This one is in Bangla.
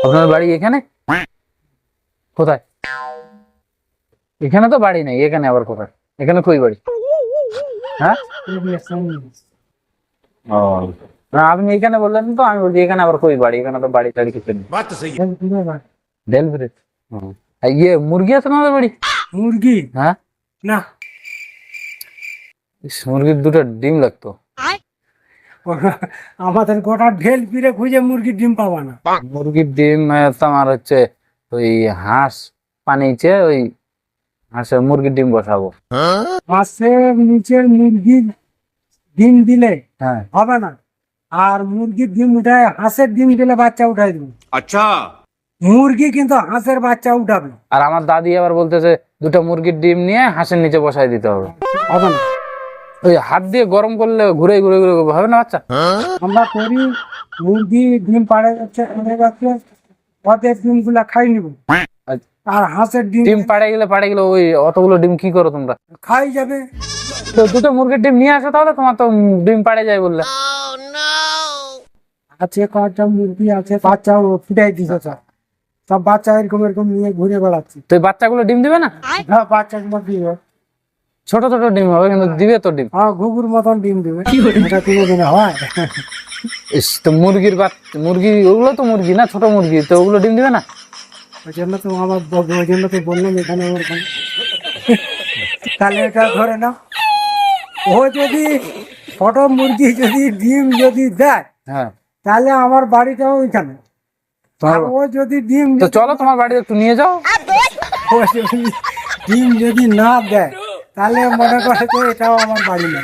আপনার বাড়ি এখানে? কোথায়? এখানে তো বাড়ি নেই, এখানে আবার কোথায়? এখানে কই বাড়ি? হ্যাঁ, ও না, আপনি এখানে বললেন তো, আমি বলছি এখানে আবার কই বাড়ি? এখানে তো বাড়ি টাড়ি কিছু নেই। ডেলভরি। আর ইয়ে মুরগি আছে না আমাদের বাড়ি? মুরগি হ্যাঁ, না, ইস, মুরগির দুটো ডিম লাগতো। আমাদের গোটা ঢেল ফিরে খুঁজে মুরগির ডিম পাবা না। মুরগির ডিম তোমার হচ্ছে ওই হাঁস পানিছে, ওই হাঁসের মুরগির ডিম বসাবো। হাঁসের নিচের মুরগির ডিম দিলে হ্যাঁ, হবে না, আর মুরগির ডিম উঠায় হাঁসের ডিম দিলে বাচ্চা উঠাই দেবে। अच्छा। মুরগি কিন্তু হাঁসের বাচ্চা উঠাবে আর আমার দাদি আবার বলতেছে দুটো মুরগির ডিম নিয়ে হাঁসের নিচে বসাই দিতে হবে। হবে না। ওই হাত দিয়ে গরম করলে ঘুরে ঘুরে ঘুরে হবে না বাচ্চা? আমরা করি, মুরগি ডিম পাড়ে যাচ্ছে ওদের ডিম গুলা খাই নিব, আর হাঁসের ডিম ডিম পাড়ে গেলে ওই অতগুলো ডিম কি করো তোমরা? খাই যাবে। তো দুটো মুরগির ডিম নিয়ে আসো তাহলে, তোমার তো ডিম পাড়ে যায় বললে। আছে কয়েকটা মুরগি আছে, বাচ্চা ফুটাই দিছে সব, সব বাচ্চা এরকম এরকম নিয়ে ঘুরে বেড়াচ্ছে। তো এই বাচ্চাগুলো ডিম দিবে না? হ্যাঁ, বাচ্চাগুলো দিবে, ছোট ছোট ডিম হবে কিন্তু দিবে তো ডিম। হ্যাঁ, ঘুঘুর মতন ডিম দিবে। এটা কোনোদিনে হয়? ইস, তো মুরগির মুরগি ওগুলো তো মুরগি না, ছোট মুরগি, তো ওগুলো ডিম দিবে না? ওই জন্য তো ওই জন্য তো বললাম এখানে ওরকম। তাহলে এটা ধরে নাও, ও যদি ছোট মুরগি যদি ডিম যদি দেয়, হ্যাঁ, তাহলে আমার বাড়িটাও ওইখানে। আর ও যদি ডিম তো চলো তোমার বাড়িতে একটু নিয়ে যাও। ও যদি ডিম যদি না দেয়, তাহলে মনে করে যে এটাও আমার বাড়ি না।